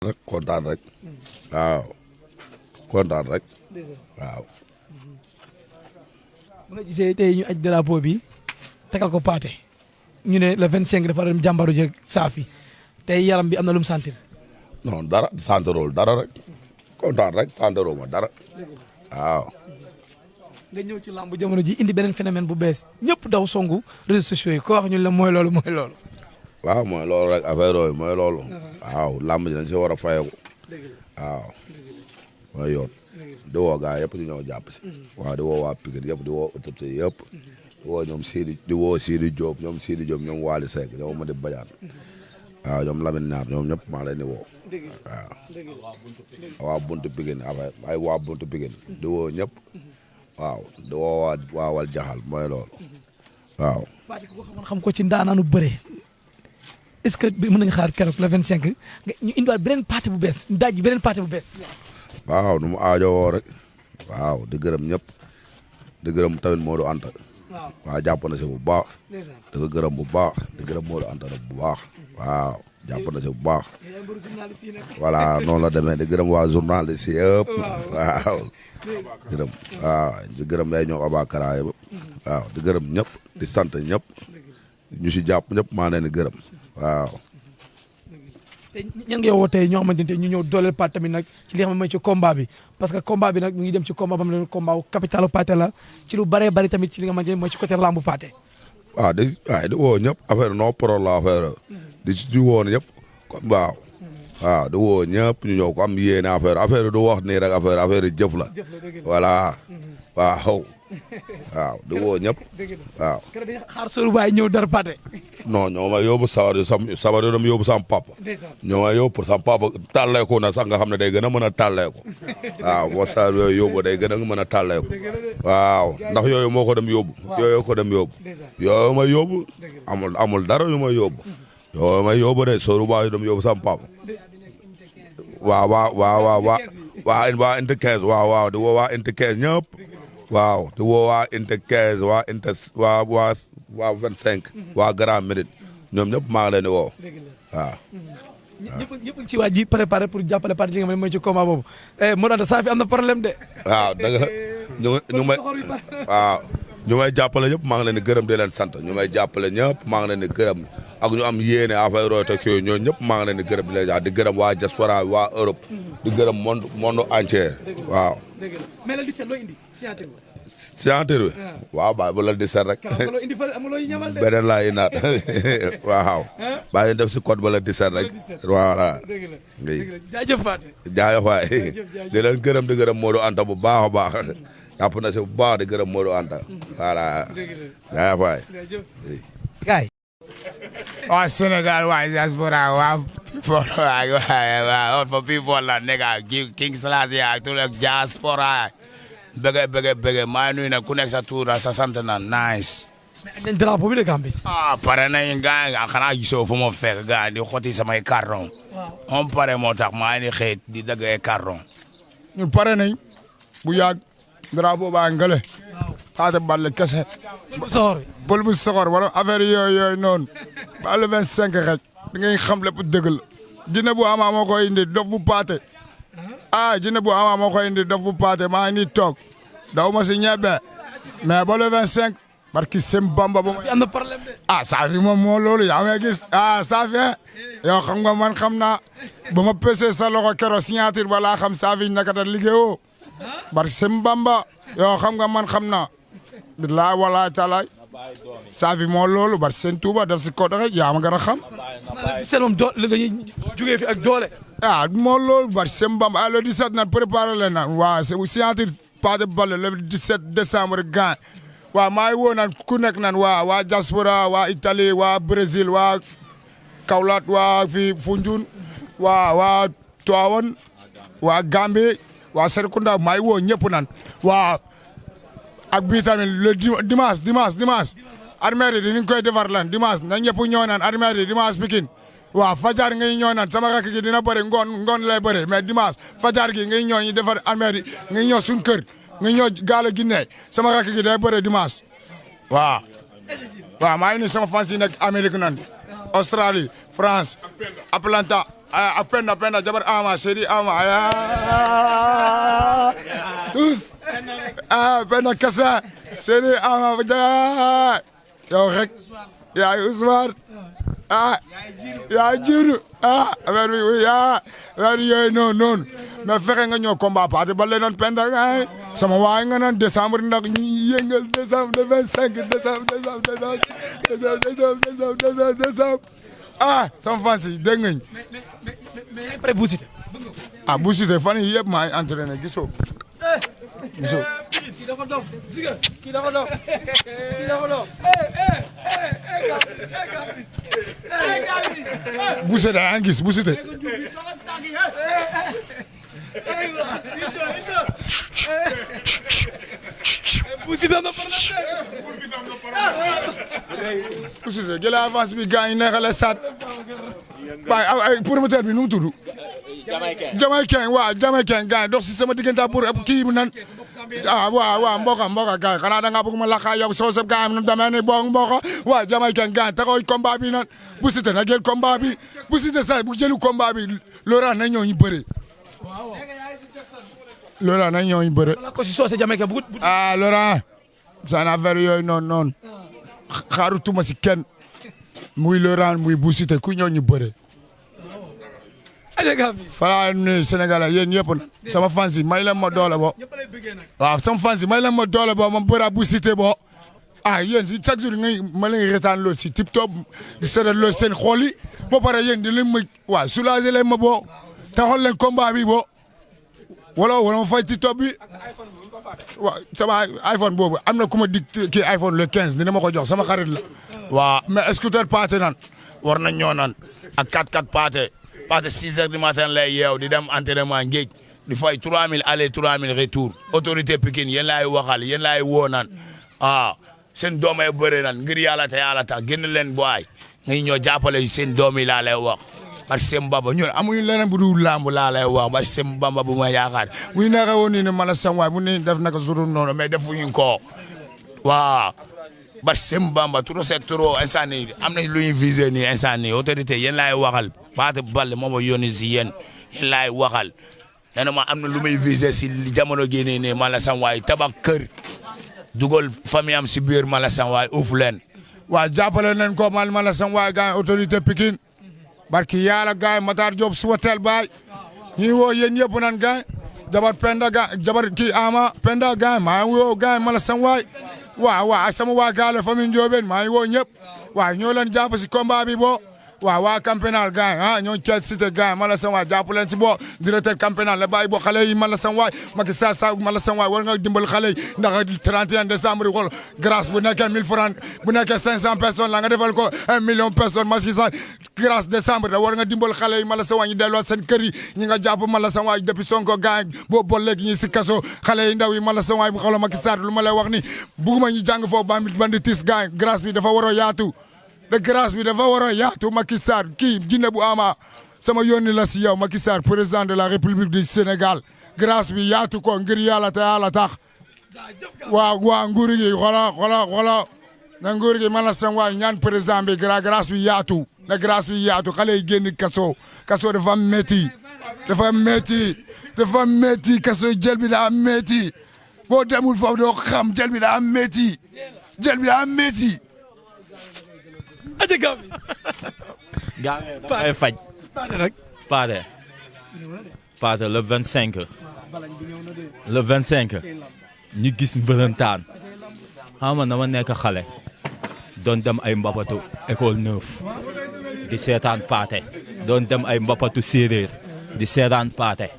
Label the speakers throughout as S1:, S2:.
S1: rek kontaan rek waaw kontaan rek waaw.
S2: bu nga gisee tey ñu aj drapeau bi tegal ko Pathé ñu ne le 25 dafa dem jàmbaru jeeg saafi tey yaram bi am na lu mu sentir.
S1: non dara santirul dara rek kontaan rek santirul ma dara waaw.
S2: nga ñëw ci lamb jamono ji indi beneen phénomène bu bees ñëpp daw songu réseaux sociaux yi ko wax ñu la mooy loolu mooy loolu.
S1: waaw mooy loolu rek affaire yooyu mooy loolu. waaw lamb ji dañ si war a fayeku waaw mooy yoon. di woo gaa yëpp di ñëw jàpp si. waaw di woo waa Pikine yëpp di woo autorité yëpp. di woo ñoom Sidi Diop ñoom Waly Seck ñoom Madi Badiane. waaw ñoom Lamine Niar ñoom ñëpp maa leen di woo. waaw waa buntu Pikine ay waa buntu Pikine di woo ñëpp. waaw di woo waa wal jaxal mooy loolu waaw.
S2: Pathé ku ko xamoon xam ko ci ndaanaanu bëre est-ce que mën nañu xaar keroog le 25 ñu indiwaat beneen Pathé bu bees ñu daj beneen Pathé bu bees.
S1: waaw nu mu aajowoo rek waaw di gërëm ñëpp di gërëm tamit Modou Anta. waaw jàpp na si bu baax. di ko gërëm bu baax di gërëm Modou Anta nag bu baax. waaw jàpp na si bu baax. voilà noonu la demee di gërëm waa journaliste yëpp. waaw gërëm waaw di gërëm ay ñoom Abakara yëpp. waaw di gërëm ñëpp di sant ñëpp ñu si jàpp ñëpp maa leen di gërëm waaw.
S2: te ñan ngay woo tey ñoo xamante ne ñu ñëw dooleel Pathé tamit nag ci li nga xam ne mooy ci combat bi parce que combat bi nag ñu ngi dem ci combat ba mu ne combat wu capitalu Pathé la ci lu bëree bëri tamit ci li nga xamante ne mooy ci côté lambu Pathé.
S1: waaw di woo ñëpp affaire non pro la affaire di woo ñëpp comme waaw. waaw di woo ñëpp ñu ñëw ko am yéene affaire du wax nii rek affaire yi jëf la. voilà waaw. waaw di woo ñëpp waaw.
S2: keroog dañuy xaar sóoru baay ñëw dara Pathé.
S1: non ñoo ma yóbbu sabar yo dem yóbbu sama papa. ñoo ma yóbbu pour sama papa tàllee ko na sax nga xam ne day gën a mën a tàllee ko. waaw boo sabar yooyu yóbbu day gën a mën a tàllee ko. waaw ndax yooyu moo ko dem yóbbu. yooyu ko dem yóbbu. yooyu ma yóbbu amul dara yu ma yóbbu. yooyu ma yóbbu de sóoru baay dem yóbbu sama papa. waa inte 15 waaw di woo waa inte 15 ñëpp. waaw di woo waa inte 15 waa inte waa 25. waa Grand Médine ñoom ñëpp maa ngi leen di woo waaw.
S2: ñëpp ci waa ji préparé pour jàppale Pathé li nga xam ne mooy ci combat boobu. Modou Aneta saa fi am na problème de.
S1: waaw dëgg la ñu may waaw ñu may jàppale ñëpp maa ngi leen di gërëm di leen sant ñu may jàppale ñëpp maa ngi leen di gërëm ak ñu am yéene affaire rote ak yooyu ñooñu ñëpp maa ngi leen di gërëm di leen di gërëm waa diaspora waa Europe di gërëm monde entier waaw.
S2: mais la 17 loo indi
S1: signature bi waaw bàyyi bu la 17 rek beneen laa indaat waaw bàyyi def si code ba la 17 rek voilà.
S2: jaajëf Pathé
S1: jaajëf waay di leen gërëm di gërëm Modou Anta bu baax a baax jàpp na si bu baax di gërëm Modou Anta voilà jaajëf waay.
S2: gaay
S3: waa Sénégal waa diaspora waa for people la nigga King Selassie ak tout le diaspora bëgg maa nuyu na ku nekk sa tuur sa sant na nice.
S2: mais ak nañ drapeau bi de Gambis.
S3: pare nañ gaa xanaa gisoo fu ma fekk gaa di xoti samay carton. on pare moo tax maa ngi xëy di dagg ay carton.
S4: ñu pare nañ bu yàgg drapeau baa ngale. Pathé Baldé kese. pël bu soxor wala affaire yooyu noonu. ba le 25 rek da ngay xam lépp dëgg la. jinne bu ama moo koy indi dof bu Pathé. jinne bu ama moo koy indi dof bu Pathé maa ngi toog daw ma si ñebe mais ba le 25 barki sem bamba ba
S2: am na problème de.
S4: Safi moom moo loolu yaa may gis Safi yow xam nga man xam naa ba ma pesee sa loxo keroog signature ba laa xam Safi naka da liggéeyoo barki sem bamba yow xam nga man xam naa billaay walaay talaay Safi moo loolu barki seen Tuuba def si code rek yaa ma gën a xam.
S2: seen moom doole dañuy jugee fi ak doole.
S4: moo loolu barki sem bamba le 17 nan préparé leen naan waa signature Pathé Baldé le 17 décembre gan waaw maa ngi woo naan ku nekk naan waa diaspora waa Italie waa Brésil waa Kaolack waa fii Foundiougne waa Tivaouane waa Gambie waa Serekunda maa ngi woo ñëpp naan waa ak bii tamit le dimanche armée yi dinañ koy defar lan dimanche na ñëpp ñëw naan armée yi dimanche Pikine waaw fajar ngay ñëw naan sama rakk gi dina bëri ngoon lay bëri mais dimanche fajar gi ngay ñëw ñu defar armée yi ngay ñëw suñ kër ngay ñëw gaala Guinée sama rakk gi day bëri dimanche waaw maa ngi nuyu sama fans yi nekk Amérique nan Australie France Atlanta a penda jabar ama seri ama tous penda kasa seri ama yow rek yaay Ousmane yaa jiru affaire bi affaire yooyu noonu mais fexe nga ñëw combat Pathé Baldé noon penda gaay sama waay nga naan décembre ndax ñi yëngal décembre le 25 décembre sama fans yi dégg ngañ
S2: mais après Bou Siteu
S4: Bou Siteu fan yi yëpp maa ngi entraîné gisoo
S2: kii dafa dof kii dafa dof
S4: Bou Siteu yaa ngi gis Bou Siteu
S2: Bou Siteu na
S4: Bou Siteu jëlee avance bi gars yi neexale sat waaye promoteur bi nu mu tudd Jamaïcain waaw Jamaïcain gars yi dox si sama diggante pour kii bu nan waaw mboka gars yi xanaa da ngaa bëgg ma laqaa yow soo sab gars yi nu demee ni boo mboka waaw Jamaïcain gars yi taxaw combat bi nan Bou Siteu na jël combat bi Bou Siteu sax bu jëlu combat bi Laurent na ñëw ñu bëre Laurent na ñëw ñu bëre Laurent seen affaire yooyu noonu xaarutuma si kenn muy Laurent muy Bou Siteu ku ñëw ñu bëre fala ni Sénégalais yéen yëpp na sama fans yi may leen ma doole bo waaw sama fans yi may leen ma doole bo ma bëra Bou Siteu bo yéen si chaque jour ngay ma leen retaan loolu si tip top di seetal loolu seen xool yi ba pare yéen di leen ma waaw soulager leen ma boo taxol leen combat bi bo wala ma fay tip top bi waaw sama iPhone boobu am na ku ma dig kii iPhone le 15 dina ma ko jox sama xarit la waaw mais scooter Pathé nan war nañ ñoo nan ak 4x4 Pathé 6 heures du matin lay yeew di dem entraînement géej di fay 3000 aller 3000 retour autorité Pikine yéen laay waxal yéen laay woo nan seen doom yi bëre nan ngir yàlla te yàlla tax génn leen booy ngay ñoo jàppale seen doom yi laa lay wax parce que Bamba ñun amuñu leneen bu dul lamb laa lay wax parce que Bamba bu ma yaakaar bu ñu neexee woon ni ma la sam waay bu ñu def naka suru noonu mais defuñu ko waaw parce que Bamba trop c'est trop instant nii am nañ lu ñu visé nii instant nii autorité yéen laay waxal Pathé Baldé moom a yónni si yéen laay waxal nee na ma am na lu muy visé si jamono gi nii ma la sam waay tabax kër dugal famille am si biir ma la sam waay uuf leen waaw jàppale nañ ko ma la sam waay gars autorité Pikine barki yàlla gaay Matar Diop suba teel baay ñi woo yéen yëpp nan gaay jabar penda gaay jabar kii ama penda gaay maa ngi woo gaay mala sam waay waaw ak sama waa gaale famille Ndiobène maa ngi woo ñëpp waaw ñoo leen jàpp si combat bi boo waaw waa campénal gaay ñoo ceet cité gaay mala sam waay jàpp leen si boo directeur campénal la bàyyi boo xale yi mala sam waay Macky Sall sa mala sam waay war nga dimbal xale yi ndax 31 décembre xool grâce bu nekkee 1000 francs bu nekkee 500 personnes la nga defal ko 1 million personnes Macky Sall grâce décembre da war nga dimbal xale yi mala sam waay ñu delloo seen kër yi ñi nga jàpp mala sam waay depuis Sonko gaay boo ba léegi ñi si kaso xale yi ndaw yi mala sam waay bu xoolal Macky Sall lu ma lay wax ni bugguma ñu jàng foofu banditis gaay grâce bi dafa war a yaatu de grâce bi dafa war a yaatu Macky Sall kii jinne bu ama sama yónni la si yow Macky Sall président de la République du Sénégal grâce bi yaatu ko ngir yàlla te yàlla tax waa nguur gi xola na nguur gi man la sam waay ñaan président bi grâce bi yaatu na grâce bi yaatu xale yi génn kaso dafa métti kaso jël bi daa métti boo demul foofu doo xam jël bi daa métti
S2: aja Gambie.
S5: Gambie dafay faj. Pathé le 25. le 25. ñu gis mbërëntaan. xam nga dama nekk xale. doon dem ay mbapatu école 9. di seetaan Pathé. doon dem ay mbapatu séeréer. di seetaan Pathé.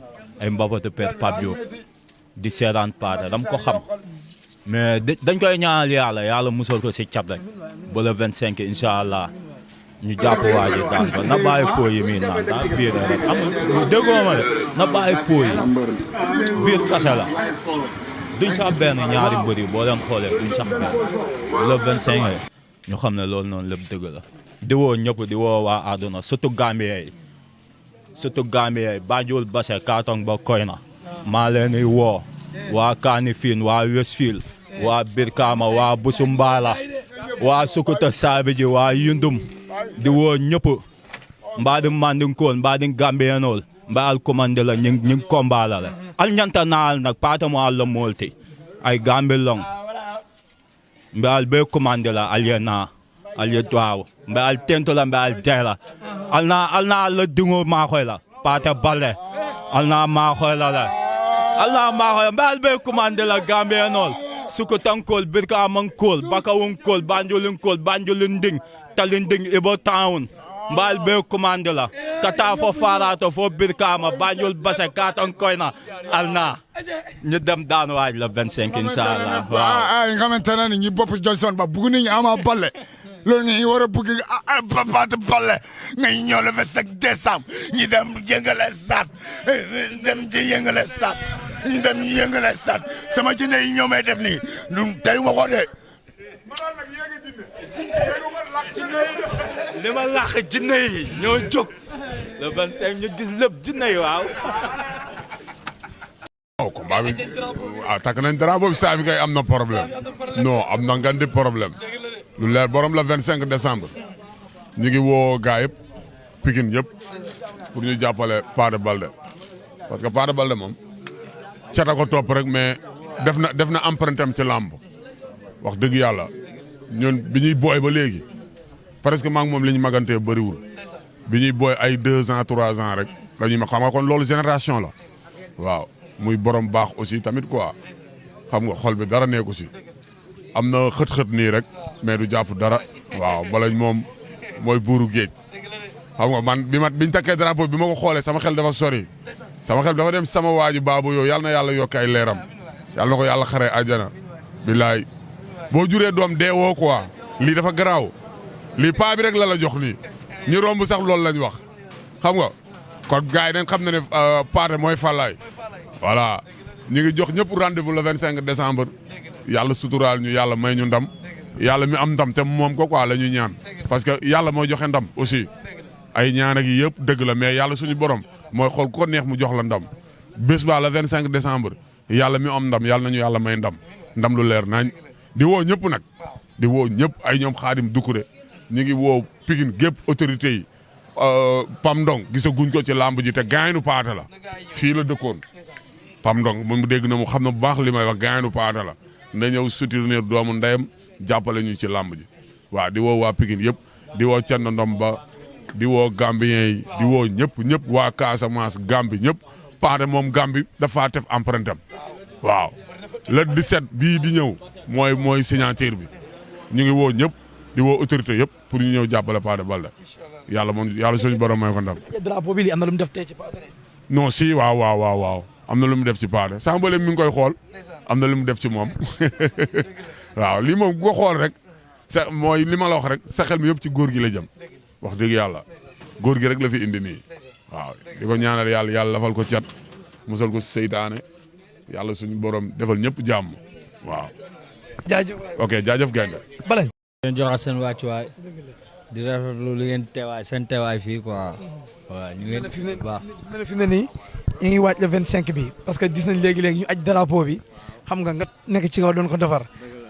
S5: ay mbapatu Père Pape Diop. di seetaan Pathé dama ko xam. mais dañ koy ñaanal yàlla musal ko si cat rek ba le 25 incha allah ñu jàpp waa ji daan ko na bàyyi po yi muy naan daa biir rek am déggoo ma de na bàyyi po yi biir kase la duñ sax benn ñaari mbëri boo leen xoolee duñ sax benn le 25 ñu xam ne loolu noonu lépp dëgg la di woo ñëpp di woo waa àdduna surtout Gambie yi Banjul Basse Katong ba Koyna maa leen di woo waa Kanifing waa Westfield waa Birkama waa Busumbala waa Sukuta Sabiji waa Yundum di woo ñëpp mbaɗum mandinkol mbaɗum gambiyanol mba al commande la ñing combat la al ñanta naal nak pata mo alla molti ay gambe long mba al be commande la aliena alietwaaw mba al tento la mba al jela alna la dingo ma xoy la Pathé Baldé alna ma xoy la Allah ma xoy mba al be commande la gambiyanol suko tankol birka amankol bakawunkol banjolin ding talinding ibo town mbal be commande la kata fo farato fo birkama banjol base katon koyna alna ñu dem daan waaj la 25 inshallah
S4: waaw nga xamantene ni ñi bop Johnson ba bugu ni Ama Baldé loolu nga war a bëgg Pathé Baldé nga ñëw le 25 décembre ñi dem yëngale stade ñu dem yëngale stade sama jinne yi ñoo may def nii tey ma ko de
S5: li ma làq jinne yi ñoo jóg le 25 ñu gis lépp jinne yi waaw.
S6: combat bi takk nañ drapeau bi saa fi kay am na problème non am na ngandi problème lu leer borom la 25 décembre ñu ngi woo gaa yëpp Pikine yëpp pour ñu jàppale Pathé Baldé parce que Pathé Baldé moom cata ko topp rek mais def na empreinte am ci làmb wax dëgg yàlla ñun bi ñuy booy ba léegi presque maa ngi moom li ñu magantee bëriwul bi ñuy booy ay 2 ans 3 ans rek dañuy ma xam nga kon loolu génération la waaw muy borom baax aussi tamit quoi xam nga xol bi dara nekku si am na xët-xët nii rek mais du jàpp dara waaw balañ moom mooy buuru géej xam nga man biñ takkee drapeau bi ma ko xoolee sama xel dafa sori sama xel dafa dem sama waaji baabu yow yàlla na yàlla yokk ay leeram yàlla na ko yàlla xaree àjjana billaay boo juree doom dee woo quoi lii dafa garaaw lii paa bi rek la jox nii ñi romb sax loolu lañ wax xam nga kon gars yi dañ xam ne Pathé mooy Fallaye voilà ñu ngi jox ñëpp rendez-vous le 25 décembre yàlla suturaal ñu yàlla may ñu ndam yàlla mi am ndam te moom ko quoi la ñu ñaan parce que yàlla mooy joxe ndam aussi ay ñaan ak yëpp dëgg la mais yàlla suñu borom mooy xool ku ko neex mu jox la ndam bés ba le 25 décembre yàlla mi am ndam yàlla nañu yàlla may ndam lu leer nañ di woo ñëpp nag di woo ñëpp ay ñoom Xaadim Dukure ñu ngi woo Pikine gépp autorité yi Pam Ndong gisaguñ ko ci làmb ji te gaaynu Pathé la fii la dëkkoon Pam Ndong mu dégg na mu xam na bu baax li may wax gaaynu Pathé la na ñëw soutenir doomu ndeyam jàppale ñu ci làmb ji waaw di woo waa Pikine yëpp di woo Thierno Ndom ba di woo Gambien yi di woo ñëpp waa Casamance Gambie ñëpp Pathé moom Gambie dafa def empreinte am waaw le 17 bii di ñëw mooy signature bi ñu ngi woo ñëpp di woo autorité yëpp pour ñu ñëw jàppale Pathé Baldé yàlla suñu borom may ko ndam.
S2: drapeau bi li am na lu mu def tey ci Pathé.
S6: non si waaw am na lu mu def ci Pathé sànq ba léegi mi ngi koy xool am na lu mu def ci moom waaw lii moom ku ko xool rek mooy li ma la wax rek sa xel mi yëpp ci góor gi la jëm wax dëgg yàlla góor gi rek la fi indi nii waaw di ko ñaanal yàlla lafal ko cat musal ko seytaane yàlla suñu borom defal ñëpp jàmm waaw.
S2: jaajëf
S6: ok jaajëf gaynde
S2: Balañ.
S7: leen joxaat seen wàccuwaay di rafetlu li ngeen teewaay seen teewaay fii quoi waaw ñu leen baax
S2: fi mu ne nii ñu ngi waaj le 25 bi parce que gis nañ léegi ñu aj drapeau bi xam nga nekk ci kaw doon ko defar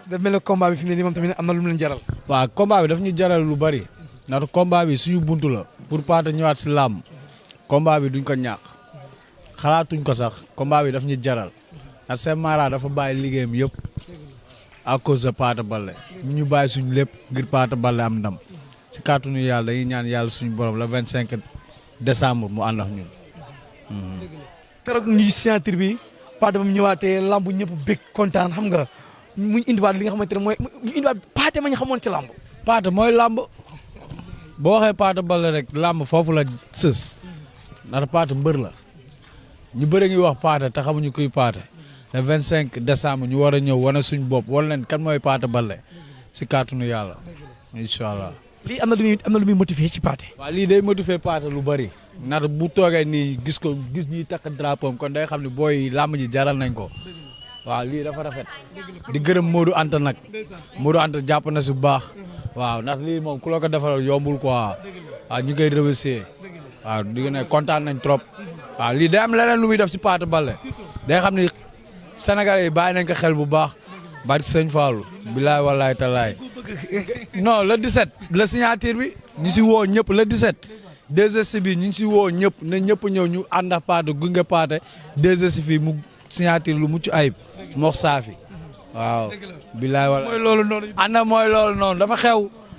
S2: daf mel ne combat bi fi mu ne nii moom tamit am na lu mu leen jaral.
S7: waaw combat bi daf ñu jaral lu bari ndax combat bi suñu buntu la pour Pathé ñëwaat si làmb combat bi duñ ko ñàkk xalaatuñ ko sax combat bi daf ñu jaral ndax seen mara dafa bàyyi liggéeyam yëpp à cause de Pathé Baldé ñu bàyyi suñu lépp ngir Pathé Baldé am ndam si kàttanu yàlla dañuy ñaan yàlla suñu borom le 25 décembre mu ànd ak ñun.
S2: keroog ñu signature bi Pathé ba mu ñëwaatee lamb ñëpp bég kontaan xam nga mu indiwaat li nga xamante ne mooy ñu indiwaat Pathé ma ñu xamoon ci lamb.
S7: Pathé mooy lamb boo waxee Pathé Baldé rek lamb foofu la sës ndax Pathé mbër la ñu bëri ngi wax Pathé te xamuñu kuy Pathé le 25 décembre ñu war a ñëw wane suñu bopp wan leen kan mooy Pathé Baldé si kàttanu yàlla incha allah.
S2: lii am na lu muy motivé ci Pathé.
S7: waaw lii day motivé Pathé lu bëri. ndax bu toogee nii gis ñuy takk drapeau kon day xam ne booy làmb ji jaral nañ ko waaw lii dafa rafet di gërëm Modou Anta nag Modou Anta jàpp na si bu baax waaw ndax lii moom ku la ko defaral yombul quoi waaw ñu koy remercier waaw di ne kontaan nañ trop waaw lii day am leneen lu muy def si Pathé Baldé day xam ni Sénégalais yi bàyyi nañ ko xel bu baax bari sëñ Fallou bilaay wallaay talaay non le 17 la signature bi ñu si woo ñëpp le 17 2S bi ñu ngi si woo ñëpp na ñëpp ñëw ñu ànd ak Pathé gunge Pathé 2S fii mu signature lu mucc ayib mox saafi waaw. bilaay wala
S2: mooy loolu noonu.
S7: ànd mooy loolu noonu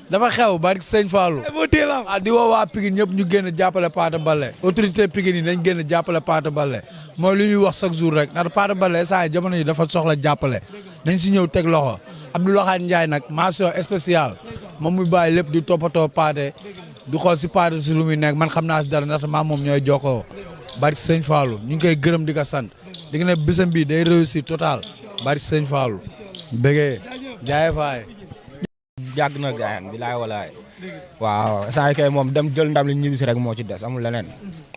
S7: dafa xew bari sëñ Fallou. di woo waa Pikine ñëpp ñu génn jàppale Pathé Baldé autorité Pikine yi nañ génn jàppale Pathé Baldé mooy lu ñuy wax chaque jour rek ndax Pathé Baldé saa jamono yi dafa soxla jàppale dañ si ñëw teg loxo Abdoulaye Ndiaye nag mention spéciale moom muy bàyyi lépp di toppatoo Pathé di xool si Pathé si lu muy nekk man xam naa si dara ndax maa moom ñooy jokkoo bari sëñ Fallou ñu ngi koy gërëm di ko sant di nga ne bésam bi day réussir total bari sëñ Fallou bëggee jaay faay
S8: yàgg na gaayan bi laay walaay waaw saa kay moom dem jël ndam li ñibbi si rek moo ci des amul leneen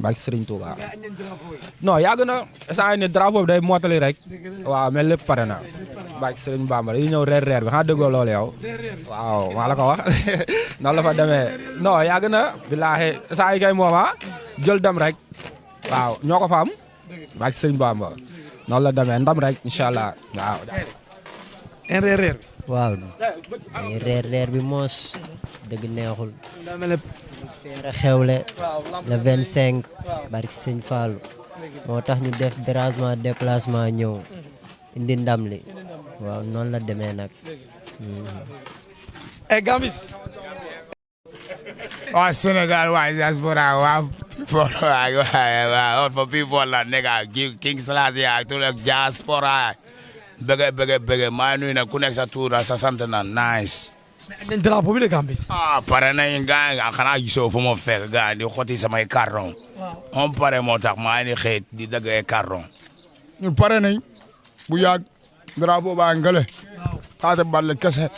S8: barki Serigne Touba non yàgg na saa ne drapeau bi day mottali rek waaw mais lépp pare na barki Serigne Bamba yi ñëw reer bi xanaa déggoo loolu yow waaw maa la ko wax noonu la fa demee non yàgg na billaahi saa kay moom jël dem rek waaw ñoo ko fa am barki Serigne Bamba noonu la demee ndam rek incha allah waaw.
S9: waaw reer bi moos dëgg neexul feera xewle le 25 barki sëñ Fallou moo tax ñu def dérangement déplacement ñëw indi ndam li waaw noonu la demee nag
S2: Gambis
S4: waa Sénégal waa diaspora waa
S3: all for people la nigga King Selassie ak tout le diaspora bëgg maa nuyu na ku nekk sa tur sa sant na nice.
S2: mais ak nañ drapeau bi de Gambis.
S3: pare nañ gaa xanaa gisoo fu ma fekk gaa di xotti samay carton. on pare moo tax maa ngi xëy di dagg ay carton.
S4: ñun pare nañ bu yàgg drapeau baa ngale. Pathé Baldé kese.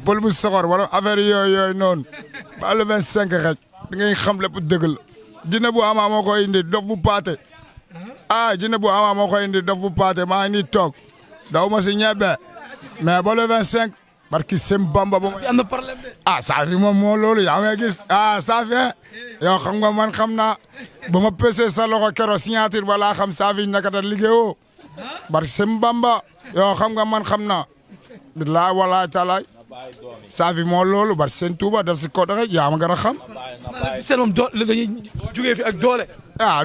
S4: pël bu soxor wala affaire yooyu noonu. ba le 25 rek di ngay xam lépp dëgg la. dina bu ama moo koy indi dof bu Pathé. dina bu ama moo koy indi dof bu Pathé maa ngi nii toog. daw ma si ñebe. mais ba le 25. barki sem bamba ba
S2: am na problème de.
S4: Safi moom moo loolu yaa ngi gis Safi yow xam nga man xam naa ba ma pesee sa loxo keroog signature ba laa xam Safi naka da liggéeyoo barki sem bamba yow xam nga man xam naa billaay walaay talaay Safi moo loolu barki seen Tuuba def si côté rek yaa ma gën a xam.
S2: seen moom doole dañuy jugee fi ak doole.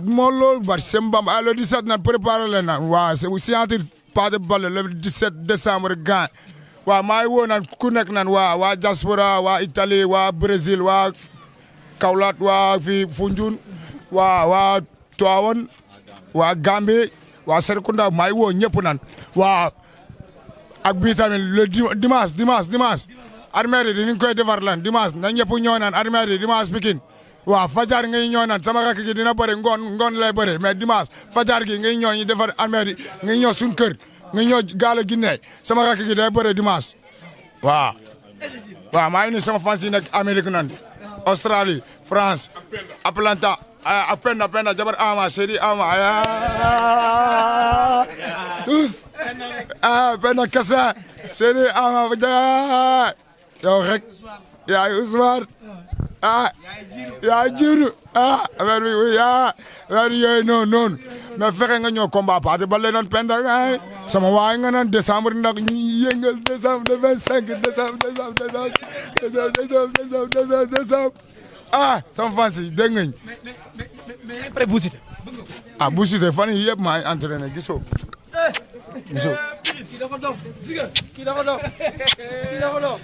S4: moo loolu barki sem bamba le 17 nan préparé leen na waa signature Pathé Baldé le 17 décembre gaay waaw maa ngi woo naan ku nekk naan waa diaspora waa Italie waa Brésil waa Kaolack waa fii Foundiougne waa Tivaouane waa Gambie waa Serekunda maa ngi woo ñëpp naan waa ak bii tamit le dimanche armée yi dinañ koy defar lan dimanche na ñëpp ñëw naan armée yi dimanche Pikine waaw fajar ngay ñëw naan sama rakk gi dina bëri ngoon lay bëri mais dimanche fajar gi ngay ñëw ñu defar armée yi ngay ñëw suñu kër nga ñëw gaal a Guinée sama rakk gi day bëre dimanche waaw maa ngi ni sama fans yi nekk Amérique nan Australie France Atlanta ak Penda jabar ama Sedi ama tous Penda kasa Sedi ama yow rek yaay Ousmane yaa jiitu affaire bi affaire yooyu noonu mais fexe nga ñëw combat Pathé Baldé noon Penda ay sama waay nga naan décembre ndax ñi yëngal décembre le 25 décembre sama fans yi dégg ngañ
S2: mais après Bou Siteu
S4: Bou Siteu fan yi yëpp maa ngi entraîné gisoo
S2: kii dafa dof kii dafa dof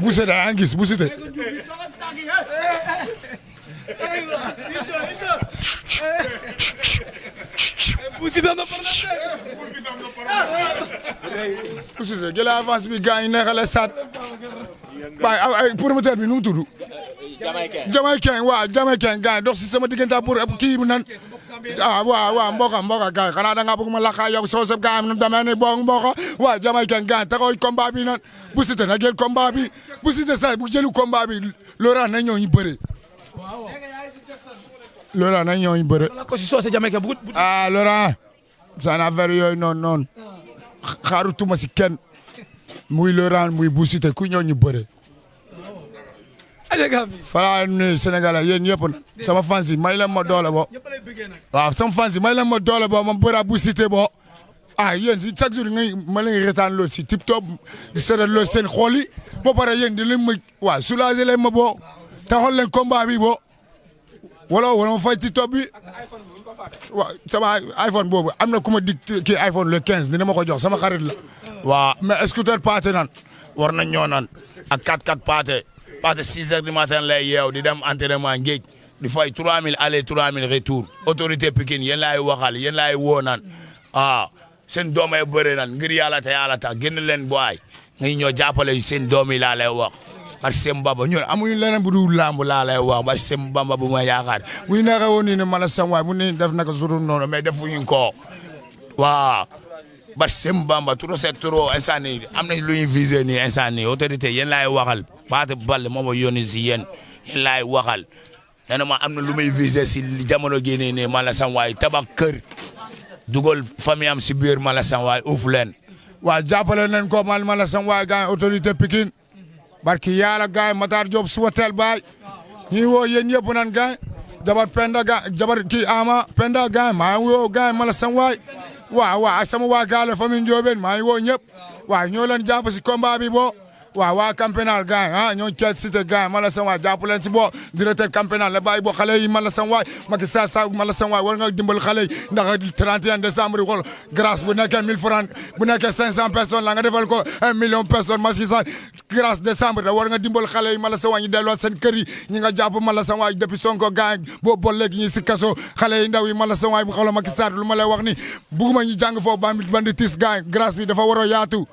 S4: Bou Siteu yaa ngi gis Bou Siteu
S2: Bou Siteu na
S4: Bou Siteu jëlee avance bi gars yi neexale sat waaye promoteur bi nu mu tudd Jamaïcain waaw Jamaïcain gars yi dox si sama diggante pour kii bi nan waaw mboka gars yi xanaa da ngaa bëgg ma laqaa yow soo sab gars yi nu demee ni boo mboka waaw Jamaïcain gars yi taxawal combat bi nan Bou Siteu na jël combat bi Bou Siteu sa bu jëlu combat bi Laurent na ñëw ñu bëre Laurent na ñëw ñu bëre Laurent seen affaire yooyu noonu xaarutuma si kenn muy Laurent muy Bou Siteu ku ñëw ñu bëre fala nuyu Sénégalais yéen yëpp na sama fans yi may leen ma doole bo waaw sama fans yi may leen ma doole bo ma bëra Bou Siteu bo ah yéen si chaque jour ngay ma leen retaan loolu si tip top di seetal loolu seen xool yi ba pare yéen di leen ma waaw soulager leen ma boo taxal leen combat bi boo wala ma fay tip top bi waaw sama iPhone boobu am na ku ma dig kii iPhone le 15 dina ma ko jox sama xarit la waaw mais scooter Pathé nan war nañ ñoo nan ak 4x4 Pathé 6 heures du matin lay yeew di dem entraînement géej di fay 3000 aller 3000 retour autorité Pikine yéen laay waxal yéen laay woo naan seen doom ay bëre nan ngir yàlla te yàlla tax génn leen booy ngay ñoo jàppale seen doom yi laa lay wax ak seen baba ñun amuñu leneen bu dul lamb laa lay wax ba seen bamba bu ma yaakaar bu ñu neexee woon nii ne mala sam waay bu ne def naka suru noonu mais defuñu ko waaw ba seen bamba trop c'est trop instant nii am nañ lu ñuy visé nii instant nii autorité yéen laay waxal Pathé Baldé moom a yónni si yéen laay waxal nee na ma am na lu muy visé si jamono génnee nii mala sam waay tabax kër dugal famille am si biir mala sam waay uuf leen waaw jàppale nañ ko mala sam waay gars autorité Pikine barki yàlla gaay Matar Diop suba teel baay ñi woo yéen ñëpp nan gaay jabar Penda gaay jabar kii Ama Penda gaay maa ngi woo gaay mala sam waay waaw ak sama waa gaale famille Ndiobène maa ngi woo ñëpp waaw ñoo leen jàpp si combat bi boo waaw waa campénal gaay ñoo keet cité gaay mala sam waay jàpp leen si boo directeur campénal la bàyyi boo xale yi mala sam waay Macky Sall sa mala sam waay war nga dimbal xale yi ndax 31 décembre yi xool grâce bu nekkee 1000 francs bu nekkee 500 personnes la nga defal ko 1 million personnes Macky Sall grâce décembre da war nga dimbal xale yi mala sam waay ñu delloo seen kër yi ñi nga jàpp mala sam waay depuis Sonko gaay boo ba léegi ñi si kaso xale yi ndaw yi mala sam waay bu xoolal Macky Sall lu ma lay wax ni bugguma ñu jàng foofu banditis gaay grâce bi dafa war a yaatu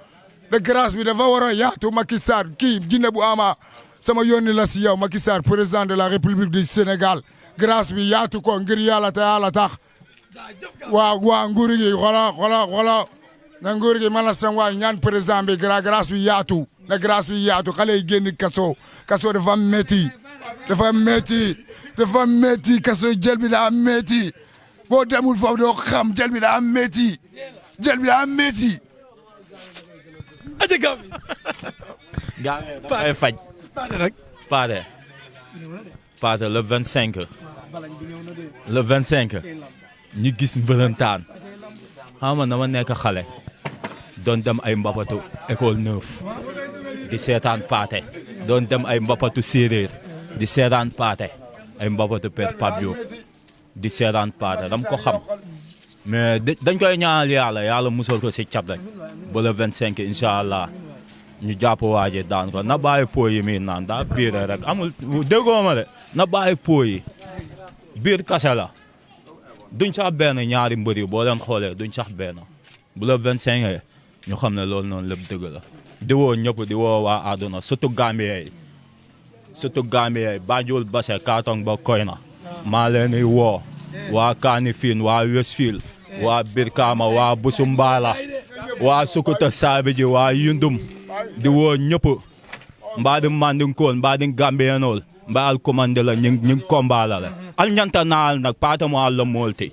S4: de grâce bi dafa war a yaatu Macky Sall kii jinne bu ama sama yónni la si yow Macky Sall président de la République du Sénégal grâce bi yaatu ko ngir yàlla te yàlla tax waa nguur gi xola na nguur gi mala sam waay ñaan président bi grâce bi yaatu na grâce bi yaatu xale yi génn kaso dafa métti kaso jël bi daa métti boo demul foofu doo xam jël bi daa métti
S2: aja gam
S5: ay faj Pathé le 25 ñu gis mbëlantaan xam nga dama nekk xale doon dem ay mbapatu école 9 di seetaan Pathé doon dem ay mbapatu séeréer di seetaan Pathé ay mbapatu Père Pape Diop di seetaan Pathé dama ko xam mais dañ koy ñaanal yàlla musal ko si cat rek ba le 25 incha allah ñu jàpp waaje daan ko na bàyyi po yi muy naan daa biire rek amul déggoo ma de na bàyyi po yi biir kase la duñ sax benn ñaari mbër yi boo leen xoolee duñ sax benn bu le 25 ñu xam ne loolu noonu lépp dëgg la di woo ñëpp di woo waa àdduna surtout Gambie yi Banjul Basse Katong ba Koyna maa leen di woo waa Kanifing waa Westfield waa Birkama waa Busumbala waa Sukuta Sabiji waa Yundum di woo ñëpp mbaadi Mandinkool mbaadi Gambiyanol mba al commande la ñu combat la al ñanta naal nag Pathé mo al molti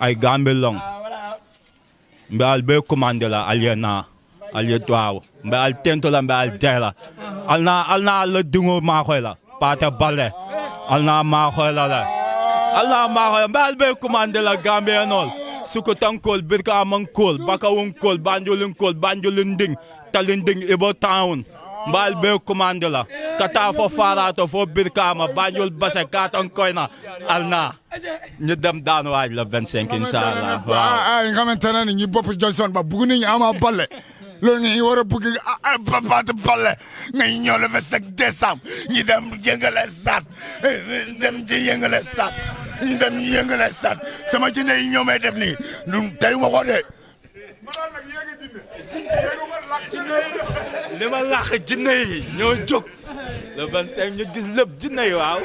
S5: ay Gambi long mba al be commande la al yena al yetwaaw mba al tento la mba al jayla al na la dingo ma xoy la Pathé Baldé al na ma xoy la Allah ma xoy mba al be commande la Gambiyanol Sukutankool Birkamankool Bakawunkool Banjulinkool Banjulinding Talinding Ibo Town mbal be commande la kata fo farato fo Birkama Banjul Basse Katong Koyna alna ñu dem daan waaj la 25 inshallah
S4: waaw nga xamante ne ñi bopp Johnson ba bugg nañu Ama Baldé loolu nga war a bugg Pathé Baldé nga ñëw le 25 décembre ñi dem yëngale stade ñu dem yëngale stade sama jinne yi ñoo may def nii tey ma ko de
S5: li ma làq jinne yi ñoo jóg le 25 ñu gis lépp jinne yi waaw